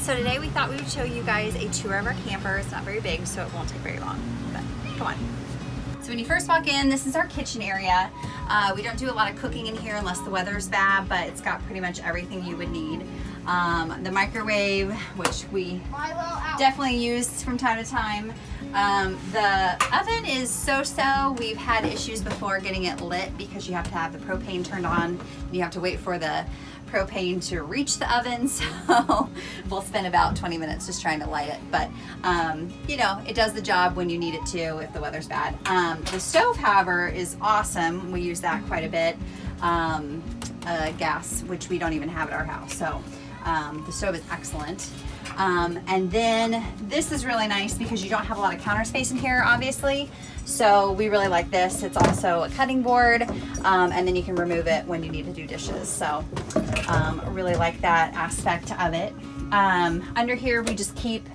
So today we thought we would show you guys a tour of our camper. It's not very big, so it won't take very long, but come on. So when you first walk in, this is our kitchen area. We don't do a lot of cooking in here unless the weather's bad, but it's got pretty much everything you would need. The microwave, which we definitely use from time to time. The oven is so-so. We've had issues before getting it lit because you have to have the propane turned on. And you have to wait for the propane to reach the oven, so we'll spend about 20 minutes just trying to light it, but you know, it does the job when you need it to if the weather's bad. The stove, however, is awesome. We use that quite a bit. Gas, which we don't even have at our house, so the stove is excellent. And then this is really nice because you don't have a lot of counter space in here, obviously. So we really like this. It's also a cutting board, and then you can remove it when you need to do dishes. So really like that aspect of it. Under here, we just keep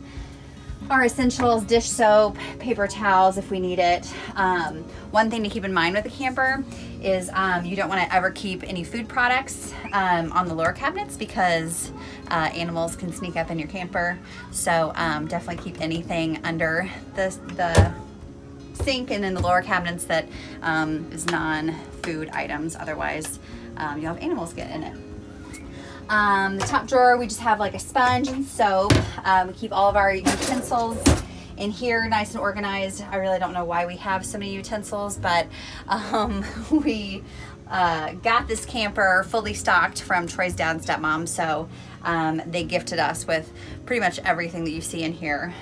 our essentials, dish soap, paper towels if we need it. One thing to keep in mind with a camper is you don't want to ever keep any food products on the lower cabinets because animals can sneak up in your camper. So definitely keep anything under the sink and in the lower cabinets that is non-food items. Otherwise, you'll have animals get in it. The top drawer, we just have like a sponge and soap. We keep all of our utensils in here nice and organized. I really don't know why we have so many utensils, but we got this camper fully stocked from Troy's dad and stepmom, so they gifted us with pretty much everything that you see in here.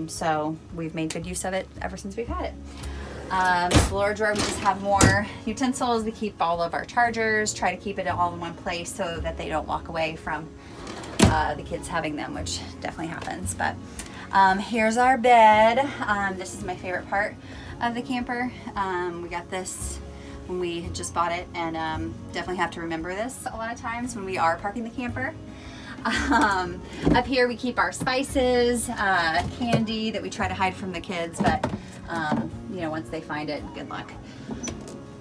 So we've made good use of it ever since we've had it. The lower drawer, we just have more utensils. We keep all of our chargers, try to keep it all in one place so that they don't walk away from the kids having them, which definitely happens. But here's our bed. This is my favorite part of the camper. We got this when we had just bought it, and definitely have to remember this a lot of times when we are parking the camper. Up here we keep our spices, candy that we try to hide from the kids, but you know, once they find it, good luck.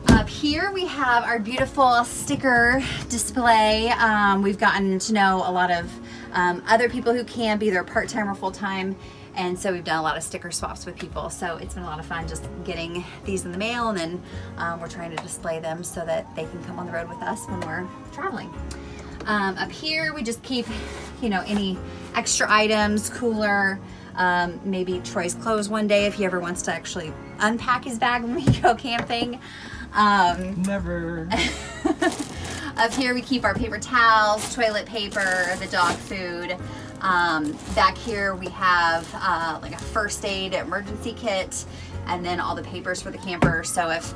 Up here we have our beautiful sticker display. We've gotten to know a lot of other people who camp, either part-time or full-time, and so we've done a lot of sticker swaps with people. So it's been a lot of fun just getting these in the mail, and then we're trying to display them so that they can come on the road with us when we're traveling. Up here we just keep, you know, any extra items, cooler, maybe Troy's clothes one day if he ever wants to actually unpack his bag when we go camping. Never. Up here we keep our paper towels, toilet paper, the dog food. Back here we have like a first aid emergency kit, and then all the papers for the camper. So if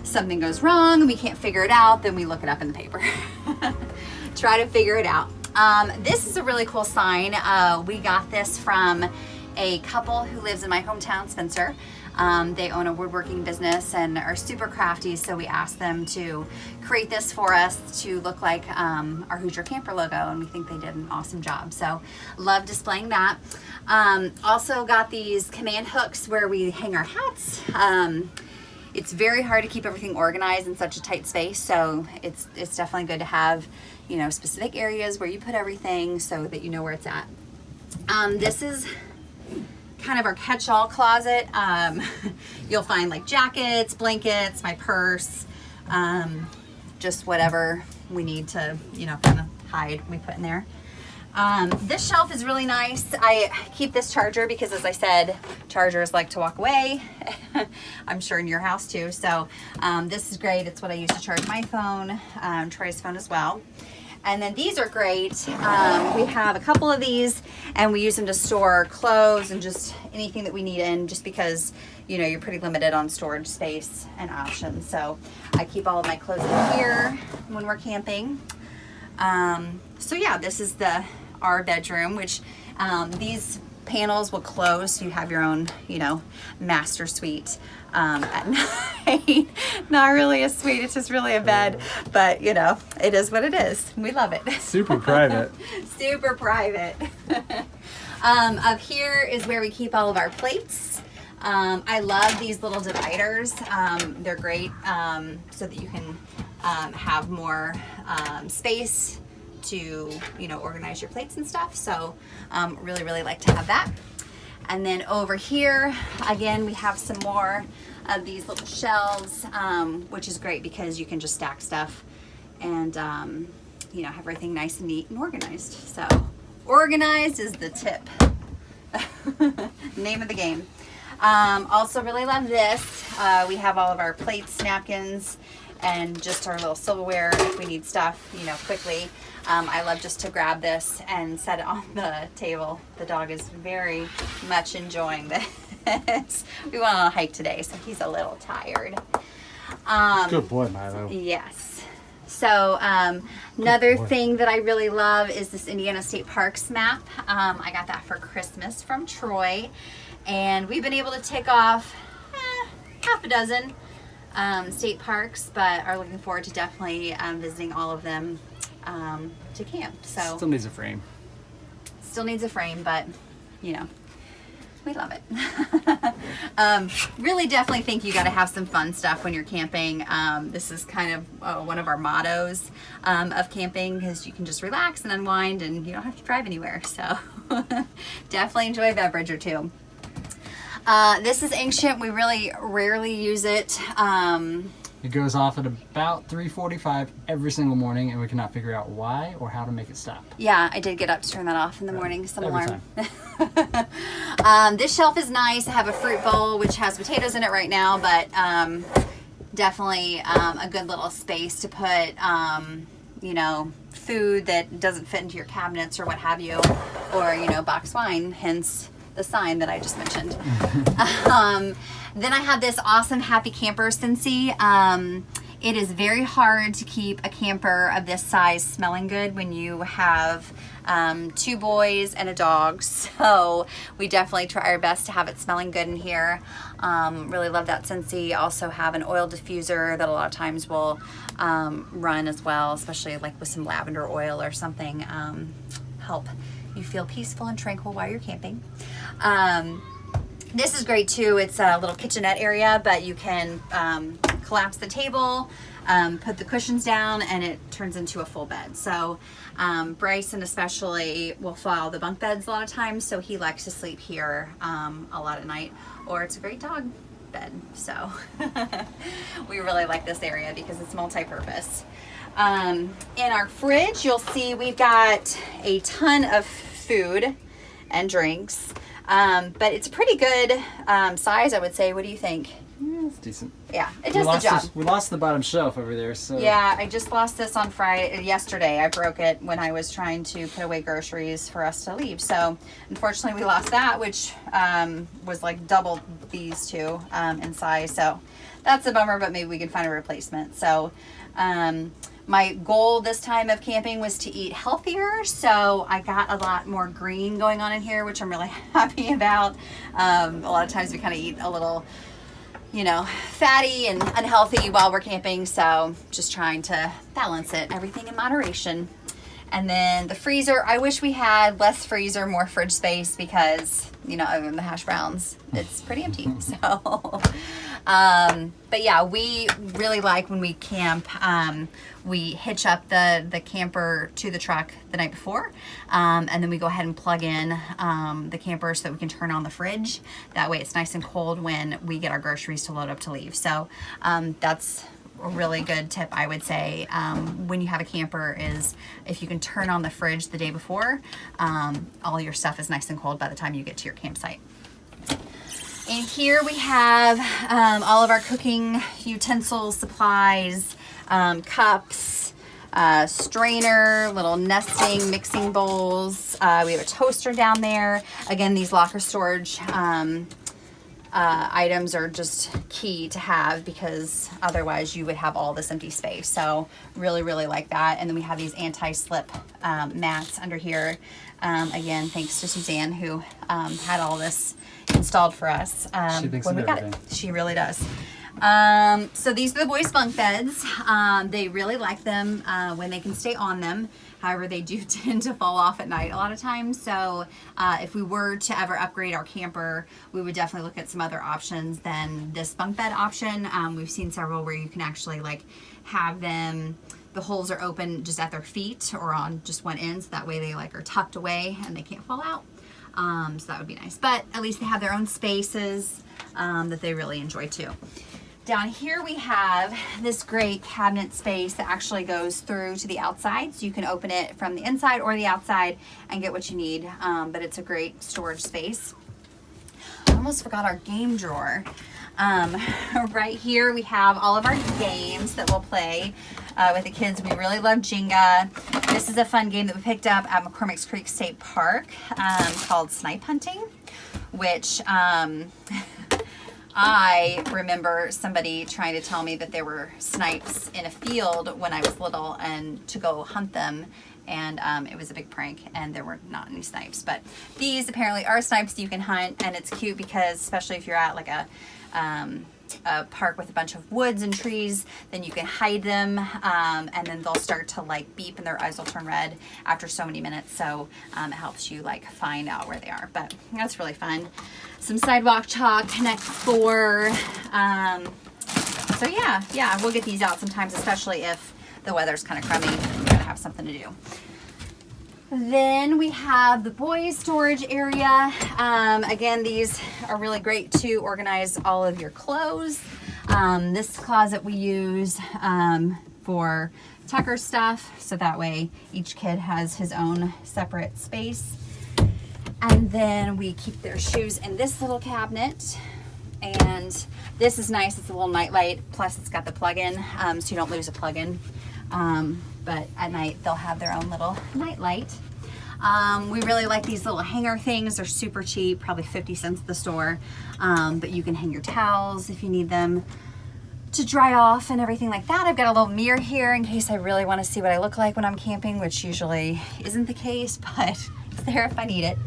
something goes wrong and we can't figure it out, then we look it up in the paper. Try to figure it out. This is a really cool sign. We got this from a couple who lives in my hometown, Spencer. They own a woodworking business and are super crafty, so we asked them to create this for us to look like our Hoosier camper logo, and we think they did an awesome job. So love displaying that. Also got these command hooks where we hang our hats. It's very hard to keep everything organized in such a tight space, so it's definitely good to have, you know, specific areas where you put everything so that you know where it's at. This is kind of our catch-all closet. You'll find like jackets, blankets, my purse, just whatever we need to, you know, kind of hide, we put in there. This shelf is really nice. I keep this charger because, as I said, chargers like to walk away. I'm sure in your house too. So this is great. It's what I use to charge my phone, Troy's phone as well. And then these are great. We have a couple of these, and we use them to store clothes and just anything that we need in, just because, you know, you're pretty limited on storage space and options. So I keep all of my clothes in here when we're camping. So yeah, this is our bedroom, which these panels will close, so you have your own, you know, master suite at night. Not really a suite, it's just really a bed, but you know, it is what it is. We love it. Super private. Super private. Up here is where we keep all of our plates. I love these little dividers. They're great so that you can have more space to, you know, organize your plates and stuff. So really, really like to have that. And then over here, again, we have some more of these little shelves, which is great because you can just stack stuff and, you know, have everything nice and neat and organized. So organized is the tip. Name of the game. Also really love this. We have all of our plates, napkins, and just our little silverware if we need stuff, you know, quickly. I love just to grab this and set it on the table. The dog is very much enjoying this. We went on a hike today, so he's a little tired. Good boy, Milo. Yes. So another thing that I really love is this Indiana State Parks map. I got that for Christmas from Troy, and we've been able to tick off half a dozen state parks, but are looking forward to definitely visiting all of them to camp. So Still needs a frame. still needs a frame, but you know, we love it. Really definitely think you got to have some fun stuff when you're camping. This is kind of one of our mottos of camping, because you can just relax and unwind and you don't have to drive anywhere. So definitely enjoy a beverage or two. This is ancient. We really rarely use it. It goes off at about 3:45 every single morning, and we cannot figure out why or how to make it stop. Yeah, I did get up to turn that off in the morning. Some Every alarm. This shelf is nice. I have a fruit bowl which has potatoes in it right now, but definitely a good little space to put, you know, food that doesn't fit into your cabinets or what have you, or, you know, box wine, hence the sign that I just mentioned. Then I have this awesome Happy Camper Scentsy. It is very hard to keep a camper of this size smelling good when you have 2 boys and a dog. So we definitely try our best to have it smelling good in here. Really love that Scentsy. Also have an oil diffuser that a lot of times will run as well, especially like with some lavender oil or something. Help you feel peaceful and tranquil while you're camping. This is great too. It's a little kitchenette area, but you can collapse the table, put the cushions down, and it turns into a full bed. So Bryson especially will follow the bunk beds a lot of times, so he likes to sleep here a lot at night, or it's a great dog bed. So we really like this area because it's multi-purpose. In our fridge, you'll see we've got a ton of food and drinks. But it's a pretty good size, I would say. What do you think? Yeah, it's decent. Yeah, it does the job. We lost the bottom shelf over there, so. Yeah, I just lost this on yesterday. I broke it when I was trying to put away groceries for us to leave. So unfortunately we lost that, which was like double these two in size. So that's a bummer, but maybe we can find a replacement. So my goal this time of camping was to eat healthier, so I got a lot more green going on in here, which I'm really happy about. A lot of times we kind of eat a little, you know, fatty and unhealthy while we're camping, so just trying to balance it, everything in moderation. And then the freezer, I wish we had less freezer, more fridge space, because, you know, other than the hash browns, it's pretty empty. So, but yeah, we really like when we camp, we hitch up the camper to the truck the night before, and then we go ahead and plug in the camper so that we can turn on the fridge. That way it's nice and cold when we get our groceries to load up to leave. So that's a really good tip, I would say, when you have a camper, is if you can turn on the fridge the day before, all your stuff is nice and cold by the time you get to your campsite. And here we have all of our cooking utensils, supplies, cups, strainer, little nesting mixing bowls. We have a toaster down there. Again, these locker storage items are just key to have, because otherwise you would have all this empty space. So really, really like that. And then we have these anti-slip mats under here. Again, thanks to Suzanne, who had all this installed for us when we got it. She really does. So these are the boys' bunk beds. They really like them when they can stay on them. However, they do tend to fall off at night a lot of times. So if we were to ever upgrade our camper, we would definitely look at some other options than this bunk bed option. We've seen several where you can actually like have them the holes are open just at their feet or on just one end, so that way they like are tucked away and they can't fall out. So that would be nice, but at least they have their own spaces that they really enjoy too. Down here we have this great cabinet space that actually goes through to the outside, so you can open it from the inside or the outside and get what you need, but it's a great storage space. I almost forgot our game drawer. Right here we have all of our games that we'll play with the kids. We really love Jenga. This is a fun game that we picked up at McCormick's Creek State Park called Snipe Hunting, which I remember somebody trying to tell me that there were snipes in a field when I was little and to go hunt them, and it was a big prank and there were not any snipes. But these apparently are snipes that you can hunt, and it's cute because especially if you're at like a park with a bunch of woods and trees, then you can hide them, and then they'll start to like beep and their eyes will turn red after so many minutes, so it helps you like find out where they are. But that's really fun. Some sidewalk chalk, Connect 4. So yeah, we'll get these out sometimes, especially if the weather's kind of crummy and you're gonna have something to do. Then we have the boys' storage area. Again, these are really great to organize all of your clothes. This closet we use for Tucker stuff, so that way each kid has his own separate space. And then we keep their shoes in this little cabinet. And this is nice, it's a little night light, plus it's got the plug-in, so you don't lose a plug-in. But at night they'll have their own little night light. We really like these little hanger things. They're super cheap, probably 50 cents at the store. But you can hang your towels if you need them to dry off and everything like that. I've got a little mirror here in case I really want to see what I look like when I'm camping, which usually isn't the case, but it's there if I need it.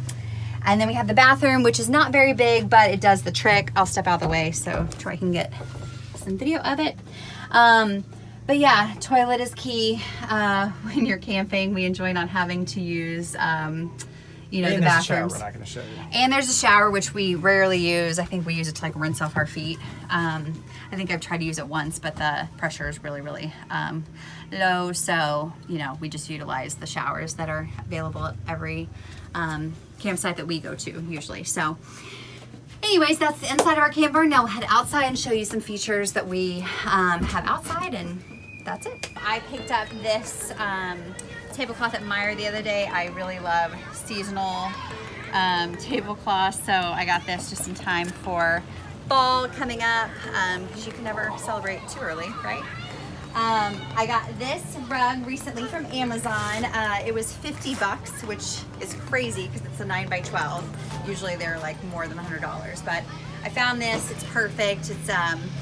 And then we have the bathroom, which is not very big, but it does the trick. I'll step out of the way so Troy can get some video of it. But yeah, toilet is key when you're camping. We enjoy not having to use, you know, the bathrooms. We're not going to show you. And there's a shower, which we rarely use. I think we use it to like rinse off our feet. I think I've tried to use it once, but the pressure is really, really low. So, you know, we just utilize the showers that are available at every campsite that we go to usually. So anyways, that's the inside of our camper. Now we'll head outside and show you some features that we have outside, and that's it. I picked up this tablecloth at Meijer the other day. I really love seasonal tablecloths, so I got this just in time for fall coming up, because you can never celebrate too early, right? I got this rug recently from Amazon. It was $50, which is crazy because it's a 9x12. Usually they're like more than $100, but I found this. It's perfect. It's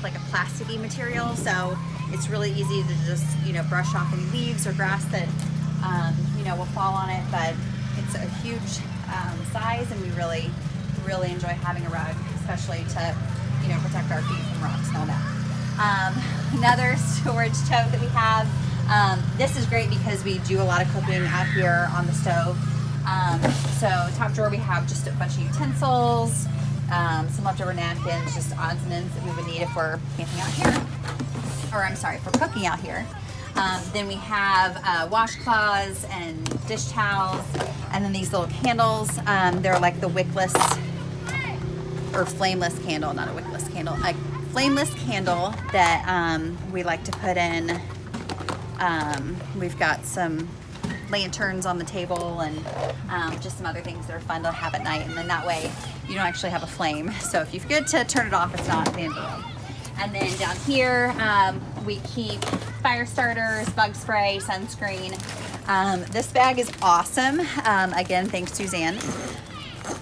like a plasticky material, so it's really easy to just, you know, brush off any leaves or grass that you know, will fall on it. But it's a huge size, and we really enjoy having a rug, especially to, you know, protect our feet from rocks and all that. Another storage tote that we have. This is great because we do a lot of cooking out here on the stove. So top drawer we have just a bunch of utensils, some leftover napkins, just odds and ends that we would need if we're camping out here. Or I'm sorry, if we're cooking out here. Then we have washcloths and dish towels, and then these little candles. They're like the wickless or flameless candle, not a wickless candle, a flameless candle that we like to put in. We've got some lanterns on the table and just some other things that are fun to have at night, and then that way you don't actually have a flame. So if you forget to turn it off, it's not the end of the world. And then down here we keep fire starters, bug spray, sunscreen. This bag is awesome. Again, thanks Suzanne.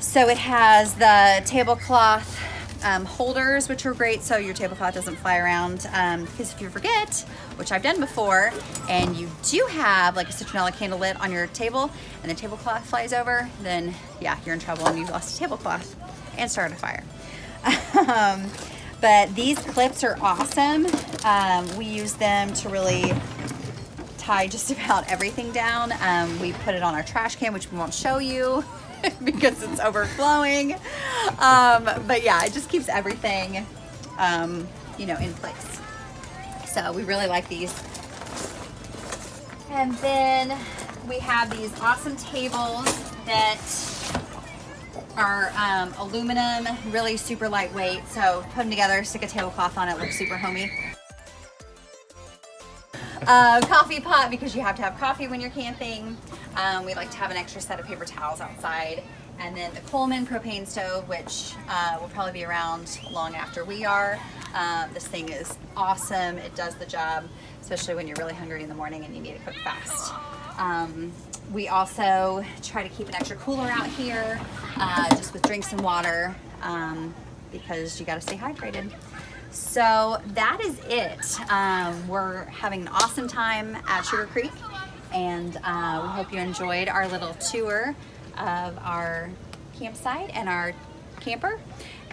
So it has the tablecloth holders, which are great so your tablecloth doesn't fly around, because if you forget, which I've done before, and you do have like a citronella candle lit on your table and the tablecloth flies over, then yeah, you're in trouble and you've lost a tablecloth and started a fire. But these clips are awesome. We use them to really tie just about everything down. We put it on our trash can, which we won't show you because it's overflowing. But yeah, it just keeps everything, you know, in place. So we really like these. And then we have these awesome tables that are aluminum, really super lightweight. So put them together, stick a tablecloth on it, looks super homey. Coffee pot, because you have to have coffee when you're camping. We like to have an extra set of paper towels outside. And then the Coleman propane stove, which will probably be around long after we are. This thing is awesome. It does the job, especially when you're really hungry in the morning and you need to cook fast. We also try to keep an extra cooler out here, just with drinks and water, because you got to stay hydrated. So that is it. We're having an awesome time at Sugar Creek, and we hope you enjoyed our little tour of our campsite and our camper,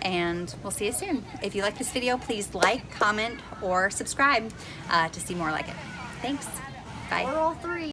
and we'll see you soon. If you like this video, please like, comment, or subscribe to see more like it. Thanks. Bye. Or all three.